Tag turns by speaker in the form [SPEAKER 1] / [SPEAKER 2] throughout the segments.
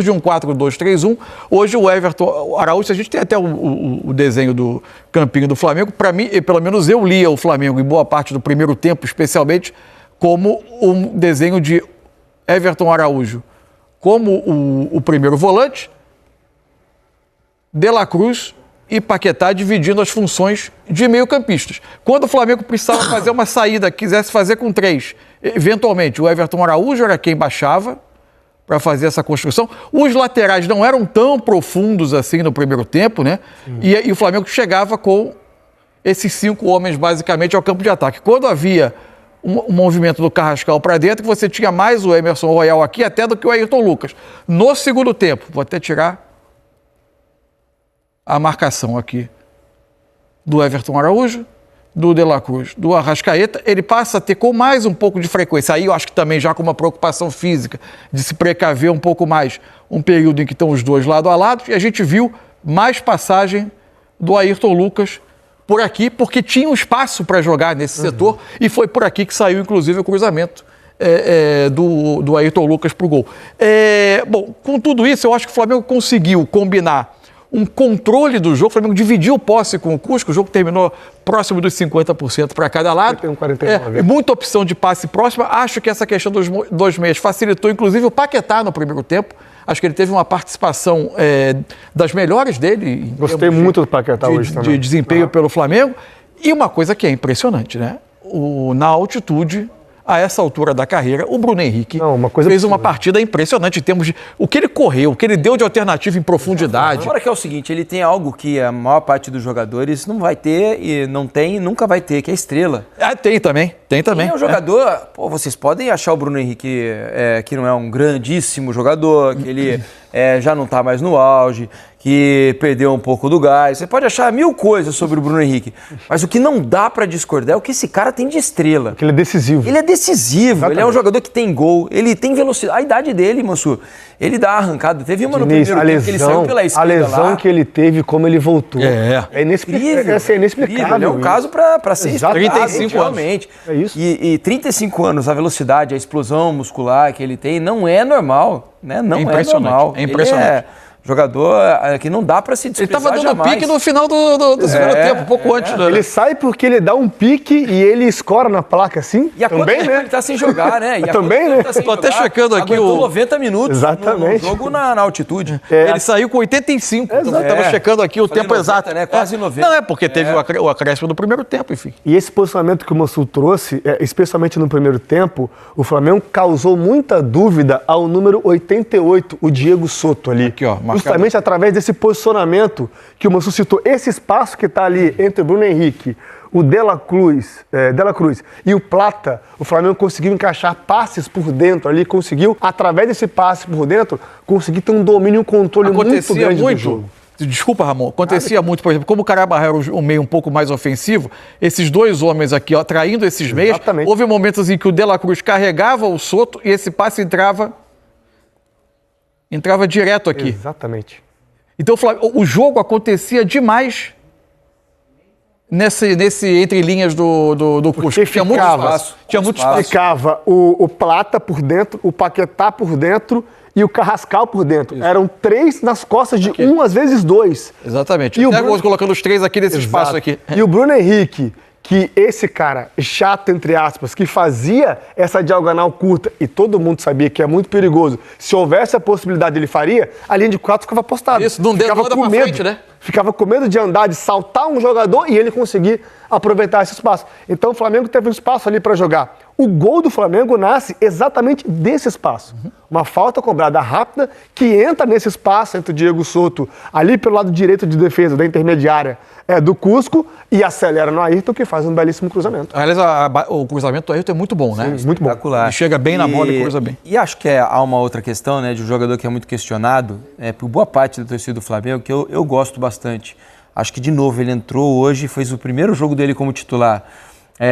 [SPEAKER 1] de um 4-2-3-1. Hoje o Everton Araújo, a gente tem até o desenho do campinho do Flamengo. Para mim, pelo menos eu lia o Flamengo em boa parte do primeiro tempo, especialmente, como um desenho de Everton Araújo como o primeiro volante, De La Cruz e Paquetá dividindo as funções de meio-campistas. Quando o Flamengo precisava fazer uma saída, quisesse fazer com 3, eventualmente o Everton Araújo era quem baixava para fazer essa construção. Os laterais não eram tão profundos assim no primeiro tempo, né? E o Flamengo chegava com esses 5 homens basicamente ao campo de ataque. Quando havia um movimento do Carrascal para dentro, você tinha mais o Emerson Royal aqui até do que o Ayrton Lucas. No segundo tempo, vou até tirar a marcação aqui do Everton Araújo, do De La Cruz, do Arrascaeta, ele passa a ter com mais um pouco de frequência. Aí eu acho que também já com uma preocupação física, de se precaver um pouco mais, um período em que estão os dois lado a lado, e a gente viu mais passagem do Ayrton Lucas por aqui, porque tinha um espaço para jogar nesse setor, e foi por aqui que saiu, inclusive, o cruzamento do Ayrton Lucas para o gol. Bom, com tudo isso, eu acho que o Flamengo conseguiu combinar um controle do jogo. O Flamengo dividiu posse com o Cusco, o jogo terminou próximo dos 50% para cada lado.
[SPEAKER 2] 49.
[SPEAKER 1] Muita opção de passe próxima. Acho que essa questão dos 2 meias facilitou, inclusive, o Paquetá no primeiro tempo. Acho que ele teve uma participação das melhores dele.
[SPEAKER 2] Gostei muito do Paquetá hoje também.
[SPEAKER 1] De desempenho pelo Flamengo. E uma coisa que é impressionante, né? Na altitude, a essa altura da carreira, o Bruno Henrique fez uma partida impressionante em termos de o que ele correu, o que ele deu de alternativa em profundidade.
[SPEAKER 3] Agora que é o seguinte, ele tem algo que a maior parte dos jogadores não vai ter e não tem e nunca vai ter, que é estrela.
[SPEAKER 1] Tem também.
[SPEAKER 3] Ele é um jogador, vocês podem achar o Bruno Henrique que não é um grandíssimo jogador, que ele já não está mais no auge, que perdeu um pouco do gás. Você pode achar 1000 coisas sobre o Bruno Henrique, mas o que não dá para discordar é o que esse cara tem de estrela.
[SPEAKER 2] Porque ele é decisivo.
[SPEAKER 3] Ele é decisivo,
[SPEAKER 2] Exatamente.
[SPEAKER 3] Ele é um jogador que tem gol, ele tem velocidade. A idade dele, Mansur, ele dá arrancada. Teve uma no primeiro tempo que ele saiu pela esquerda.
[SPEAKER 2] A lesão que ele teve, como ele voltou.
[SPEAKER 1] É
[SPEAKER 2] inexplicável. É inexplicável.
[SPEAKER 3] É um caso para ser
[SPEAKER 1] explicado. 35
[SPEAKER 3] realmente.
[SPEAKER 2] É isso.
[SPEAKER 3] E 35 anos, a velocidade, a explosão muscular que ele tem não é normal, né? Não é normal.
[SPEAKER 1] É impressionante.
[SPEAKER 3] Ele jogador que não dá para se desprezar.
[SPEAKER 1] Ele estava dando
[SPEAKER 3] jamais.
[SPEAKER 1] pique no final do segundo tempo, pouco antes.
[SPEAKER 2] Ele sai porque ele dá um pique e ele escora na placa assim.
[SPEAKER 3] E a
[SPEAKER 2] também,
[SPEAKER 3] né? Ele tá sem jogar, né?
[SPEAKER 2] Também, né?
[SPEAKER 1] Tô até checando aqui
[SPEAKER 3] o 90 minutos
[SPEAKER 2] Exatamente.
[SPEAKER 3] no jogo na altitude.
[SPEAKER 1] Ele saiu com 85. Estava checando aqui o tempo
[SPEAKER 3] 90,
[SPEAKER 1] exato.
[SPEAKER 3] Né? Quase 90.
[SPEAKER 1] Não, porque teve o acréscimo do primeiro tempo, enfim.
[SPEAKER 2] E esse posicionamento que o Mansur trouxe, especialmente no primeiro tempo, o Flamengo causou muita dúvida ao número 88, o Diego Souto ali.
[SPEAKER 1] Aqui, ó, marcado.
[SPEAKER 2] Justamente através desse posicionamento que o Mansur citou, esse espaço que está ali entre o Bruno Henrique, o De La Cruz e o Plata, o Flamengo conseguiu encaixar passes por dentro ali, conseguiu, através desse passe por dentro, conseguir ter um domínio e um controle muito grande do jogo.
[SPEAKER 1] Desculpa, Ramon, acontecia muito, por exemplo, como o Carabarro era um meio um pouco mais ofensivo, esses 2 homens aqui, ó, traindo esses meias,
[SPEAKER 2] Exatamente.
[SPEAKER 1] houve momentos em que o De La Cruz carregava o Souto e esse passe entrava direto aqui.
[SPEAKER 2] Exatamente.
[SPEAKER 1] Então o jogo acontecia demais nesse entre linhas do Cusco. Tinha muito espaço. Tinha muito espaço.
[SPEAKER 2] Ficava o Plata por dentro, o Paquetá por dentro e o Carrascal por dentro. Isso. Eram 3 nas costas de um, às vezes 2.
[SPEAKER 1] Exatamente.
[SPEAKER 2] E
[SPEAKER 1] até colocando os 3 aqui nesse espaço aqui.
[SPEAKER 2] E o Bruno Henrique, que esse cara chato, entre aspas, que fazia essa diagonal curta, e todo mundo sabia que é muito perigoso, se houvesse a possibilidade ele faria, a linha de 4 ficava postada.
[SPEAKER 1] Isso, não deu nada pra frente, né?
[SPEAKER 2] Ficava com medo de andar, de saltar um jogador e ele conseguir aproveitar esse espaço. Então o Flamengo teve um espaço ali para jogar. O gol do Flamengo nasce exatamente desse espaço. Uma falta cobrada rápida que entra nesse espaço entre o Diego Souto, ali pelo lado direito de defesa da intermediária do Cusco, e acelera no Ayrton, que faz um belíssimo cruzamento.
[SPEAKER 1] Aliás, o cruzamento do Ayrton é muito bom, né?
[SPEAKER 2] Muito bom.
[SPEAKER 1] Ele chega bem na bola e cruza bem.
[SPEAKER 3] E acho que há uma outra questão, né, de um jogador que é muito questionado, por boa parte da torcida do Flamengo, que eu gosto bastante. Acho que, de novo, ele entrou hoje, fez o primeiro jogo dele como titular,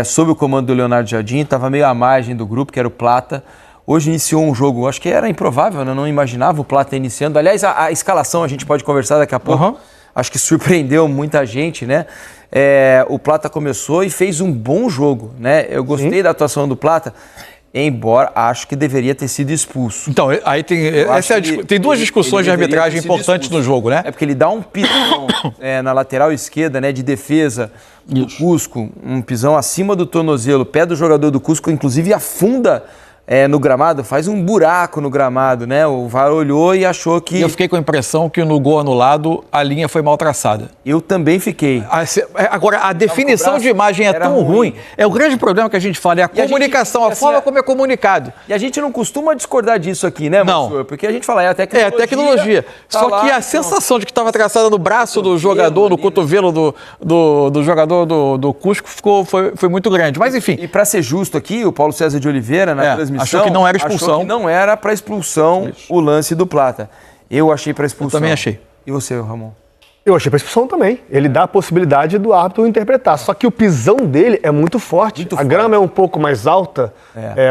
[SPEAKER 3] sob o comando do Leonardo Jardim, estava meio à margem do grupo, que era o Plata. Hoje iniciou um jogo, acho que era improvável, né? Não imaginava o Plata iniciando. Aliás, a escalação a gente pode conversar daqui a pouco. Acho que surpreendeu muita gente, né? O Plata começou e fez um bom jogo, né? Eu gostei da atuação do Plata. embora acho que deveria ter sido expulso.
[SPEAKER 1] Então, aí tem duas discussões de arbitragem importantes no jogo, né?
[SPEAKER 3] É porque ele dá um pisão na lateral esquerda, né, de defesa do Cusco, um pisão acima do tornozelo, o pé do jogador do Cusco, inclusive afunda no gramado, faz um buraco no gramado, né? O VAR olhou e achou que...
[SPEAKER 1] Eu fiquei com a impressão que no gol anulado a linha foi mal traçada.
[SPEAKER 3] Eu também fiquei.
[SPEAKER 1] Agora, a definição de imagem é tão ruim. É o grande problema que a gente fala, é a comunicação, a forma como é comunicado.
[SPEAKER 3] E a gente não costuma discordar disso aqui, né, Mansur? Porque a gente fala, é a tecnologia.
[SPEAKER 1] É a tecnologia. Só que a sensação de que estava traçada no braço do jogador, no cotovelo do jogador do Cusco, foi muito grande. Mas, enfim...
[SPEAKER 3] E para ser justo aqui, o Paulo César de Oliveira, na transmissão...
[SPEAKER 1] Achou que não era expulsão.
[SPEAKER 3] Achou que não era para expulsão o lance do Plata. Eu achei para expulsão.
[SPEAKER 1] Eu também achei.
[SPEAKER 3] E você, Ramon?
[SPEAKER 2] Eu achei para expulsão também. Ele dá a possibilidade do árbitro interpretar. Só que o pisão dele é muito forte. A grama é um pouco mais alta,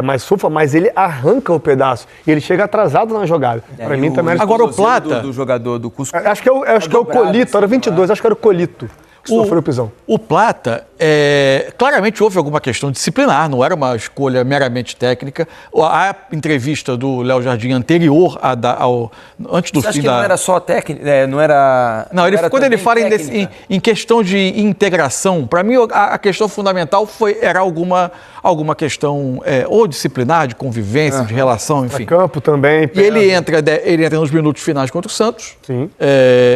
[SPEAKER 2] mais fofa, mas ele arranca o pedaço. E ele chega atrasado na jogada. Para mim também era
[SPEAKER 1] Agora o Plata...
[SPEAKER 3] Do jogador do Cusco...
[SPEAKER 2] Acho que é o Colito, era 22, acho que era o Colito. Sofreu o pisão.
[SPEAKER 1] O Plata, claramente houve alguma questão disciplinar, não era uma escolha meramente técnica. A entrevista do Léo Jardim anterior antes do fim da...
[SPEAKER 3] Você acha que não era só técnica? Não era...
[SPEAKER 1] Não, quando ele fala em questão de integração, para mim a questão fundamental era alguma questão ou disciplinar, de convivência, de relação, enfim.
[SPEAKER 2] Campo também.
[SPEAKER 1] E ele entra nos minutos finais contra o Santos. Sim.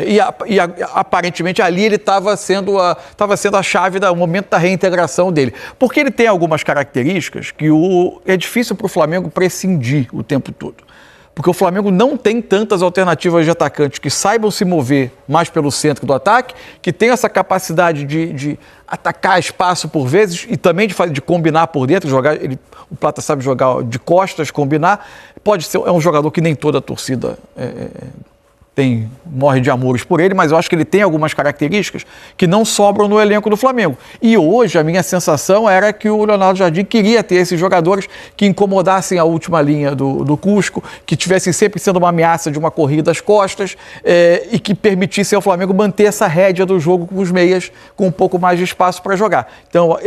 [SPEAKER 1] E aparentemente ali ele estava sendo a chave do momento da reintegração dele. Porque ele tem algumas características que é difícil para o Flamengo prescindir o tempo todo. Porque o Flamengo não tem tantas alternativas de atacantes que saibam se mover mais pelo centro do ataque, que tem essa capacidade de atacar espaço por vezes e também de combinar por dentro, o Plata sabe jogar de costas, combinar. É um jogador que nem toda a torcida morre de amores por ele, mas eu acho que ele tem algumas características que não sobram no elenco do Flamengo. E hoje a minha sensação era que o Leonardo Jardim queria ter esses jogadores que incomodassem a última linha do Cusco, que tivessem sempre sendo uma ameaça de uma corrida às costas e que permitissem ao Flamengo manter essa rédea do jogo com os meias com um pouco mais de espaço para jogar. Então,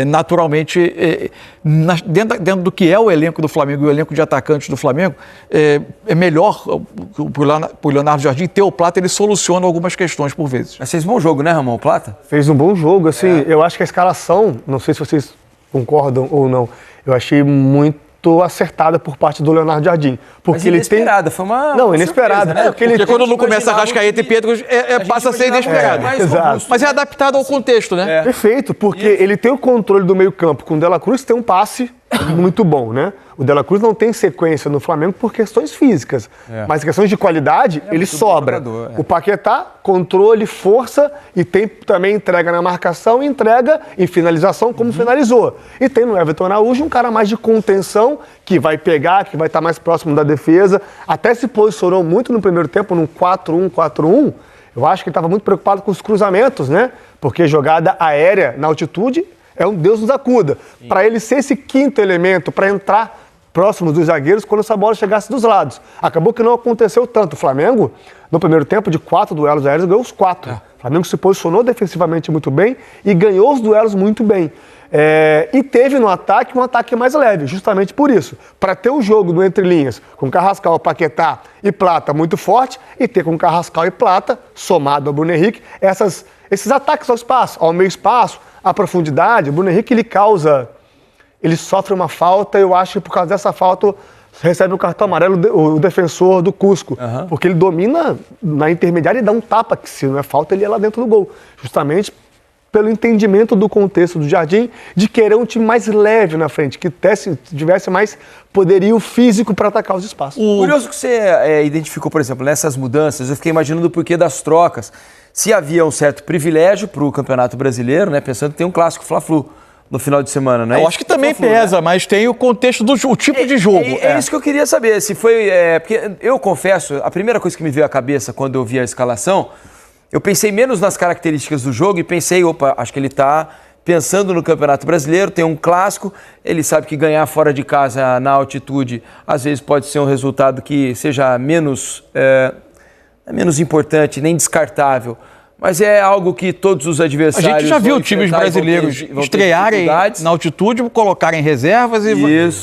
[SPEAKER 1] naturalmente, dentro do que é o elenco do Flamengo e o elenco de atacantes do Flamengo, é melhor para o Leonardo Jardim ter o Plata, ele soluciona algumas questões por vezes.
[SPEAKER 3] Mas fez um bom jogo, né, Ramon? O Plata?
[SPEAKER 2] Fez um bom jogo, assim, eu acho que a escalação, não sei se vocês concordam ou não, eu achei muito acertada por parte do Leonardo Jardim. Porque
[SPEAKER 3] mas inesperada, foi uma...
[SPEAKER 2] Não, inesperada.
[SPEAKER 1] Surpresa, né? Porque quando não começa Arrascaeta e Pedro, passa a ser inesperado.
[SPEAKER 2] Exato.
[SPEAKER 1] Mas é adaptado ao contexto, né?
[SPEAKER 2] Perfeito, porque ele tem o controle do meio campo. Com o De La Cruz tem um passe muito bom, né? O De La Cruz não tem sequência no Flamengo por questões físicas, mas questões de qualidade, ele sobra. O Paquetá, controle, força e tem também entrega na marcação e entrega em finalização como finalizou. E tem no Everton Araújo um cara mais de contenção que vai pegar, que vai estar mais próximo da defesa. Até se posicionou muito no primeiro tempo, num 4-1-4-1. Eu acho que ele estava muito preocupado com os cruzamentos, né? Porque jogada aérea na altitude é um Deus nos acuda. Para ele ser esse quinto elemento, para entrar próximo dos zagueiros quando essa bola chegasse dos lados. Acabou que não aconteceu tanto. O Flamengo, no primeiro tempo, de 4 duelos aéreos, ganhou os 4. O Flamengo se posicionou defensivamente muito bem e ganhou os duelos muito bem. E teve no ataque um ataque mais leve, justamente por isso. Para ter o jogo do entre linhas, com Carrascal, Paquetá e Plata muito forte, e ter com Carrascal e Plata, somado ao Bruno Henrique, esses ataques ao espaço, ao meio espaço, à profundidade. O Bruno Henrique, ele sofre uma falta, eu acho que por causa dessa falta recebe o cartão amarelo o defensor do Cusco, porque ele domina na intermediária e dá um tapa, que se não é falta, ele é lá dentro do gol. Justamente pelo entendimento do contexto do Jardim, de querer um time mais leve na frente, que tivesse mais poderio físico para atacar os espaços.
[SPEAKER 3] Curioso que você identificou, por exemplo, nessas mudanças, eu fiquei imaginando o porquê das trocas. Se havia um certo privilégio para o Campeonato Brasileiro, né, pensando que tem um clássico Fla-Flu no final de semana, né?
[SPEAKER 1] Eu acho que também pesa, né? Mas tem o contexto o tipo de jogo.
[SPEAKER 3] É isso que eu queria saber, se foi... porque eu confesso, a primeira coisa que me veio à cabeça quando eu vi a escalação, eu pensei menos nas características do jogo e pensei, acho que ele está pensando no Campeonato Brasileiro, tem um clássico, ele sabe que ganhar fora de casa na altitude, às vezes pode ser um resultado que seja menos importante, nem descartável, Mas é algo que todos os
[SPEAKER 1] A
[SPEAKER 3] adversários
[SPEAKER 1] gente já viu
[SPEAKER 3] vão
[SPEAKER 1] times
[SPEAKER 3] enfrentar e
[SPEAKER 1] brasileiros
[SPEAKER 3] vão ter
[SPEAKER 1] estrearem
[SPEAKER 3] dificuldades.
[SPEAKER 1] na altitude, colocarem reservas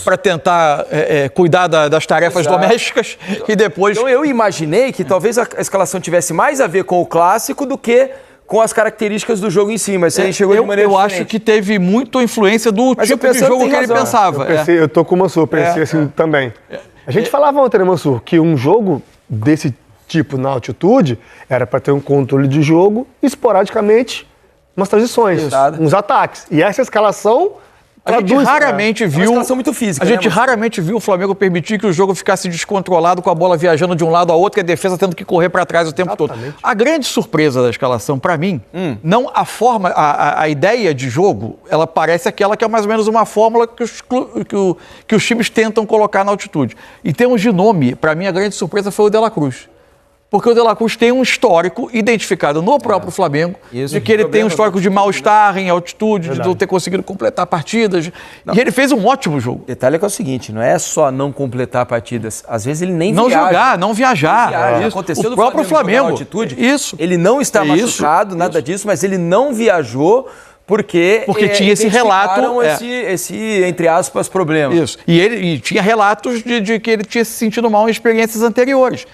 [SPEAKER 1] para tentar cuidar das tarefas
[SPEAKER 3] Exato.
[SPEAKER 1] domésticas e depois...
[SPEAKER 3] Então eu imaginei que talvez a escalação tivesse mais a ver com o clássico do que com as características do jogo em si, mas você enxergou de maneira
[SPEAKER 1] eu
[SPEAKER 3] diferente.
[SPEAKER 1] acho que teve muita influência do
[SPEAKER 3] Mas
[SPEAKER 1] tipo
[SPEAKER 3] eu
[SPEAKER 1] de
[SPEAKER 3] pensando,
[SPEAKER 1] jogo
[SPEAKER 3] tem
[SPEAKER 1] que ele
[SPEAKER 3] razão.
[SPEAKER 1] pensava.
[SPEAKER 2] Eu tô com o Mansur, pensei assim também. A gente falava ontem, né, Mansur, que um jogo desse tipo na altitude era para ter um controle de jogo e, esporadicamente, umas transições, uns ataques. E essa escalação...
[SPEAKER 1] A gente raramente viu.
[SPEAKER 3] Uma escalação muito física,
[SPEAKER 1] A gente
[SPEAKER 3] né,
[SPEAKER 1] raramente viu o Flamengo permitir que o jogo ficasse descontrolado com a bola viajando de um lado a outro e a defesa tendo que correr para trás o tempo todo. A grande surpresa da escalação, para mim, não a forma, a ideia de jogo, ela parece aquela que é mais ou menos uma fórmula que os times tentam colocar na altitude. Em termos de nome, para mim, a grande surpresa foi o De La Cruz. Porque o De La Cruz tem um histórico identificado no próprio Flamengo, de que ele tem um histórico de mal-estar em altitude, de não ter conseguido completar partidas. E ele fez um ótimo jogo.
[SPEAKER 3] O detalhe é que é o seguinte, não é só não completar partidas, às vezes ele nem
[SPEAKER 1] Não
[SPEAKER 3] viaja.
[SPEAKER 1] jogar, não viajar.
[SPEAKER 3] Isso. Aconteceu
[SPEAKER 1] O próprio Flamengo.
[SPEAKER 3] na altitude.
[SPEAKER 1] Isso.
[SPEAKER 3] Ele não está machucado, nada disso, mas ele não viajou porque
[SPEAKER 1] tinha esse relato,
[SPEAKER 3] esse, entre aspas, problema.
[SPEAKER 1] Isso. E tinha relatos de que ele tinha se sentido mal em experiências anteriores.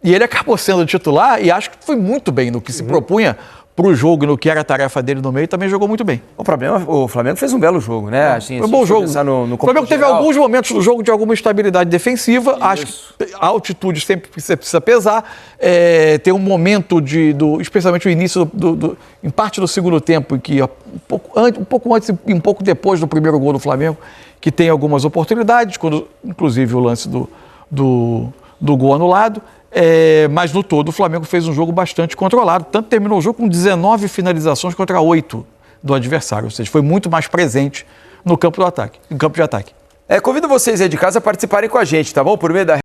[SPEAKER 1] E ele acabou sendo titular e acho que foi muito bem no que se propunha para o jogo e no que era a tarefa dele no meio, também jogou muito bem.
[SPEAKER 3] O Flamengo fez um belo jogo, né? Assim,
[SPEAKER 1] foi um bom jogo.
[SPEAKER 3] No
[SPEAKER 1] o Flamengo teve alguns momentos do jogo de alguma instabilidade defensiva. Acho que a altitude sempre precisa pesar. Tem um momento, especialmente o início, em parte do segundo tempo, em que um pouco antes e um pouco depois do primeiro gol do Flamengo, que tem algumas oportunidades, inclusive o lance do gol anulado. Mas no todo o Flamengo fez um jogo bastante controlado, tanto terminou o jogo com 19 finalizações contra 8 do adversário, ou seja, foi muito mais presente no campo de ataque. Convido vocês aí de casa a participarem com a gente, tá bom? Por meio da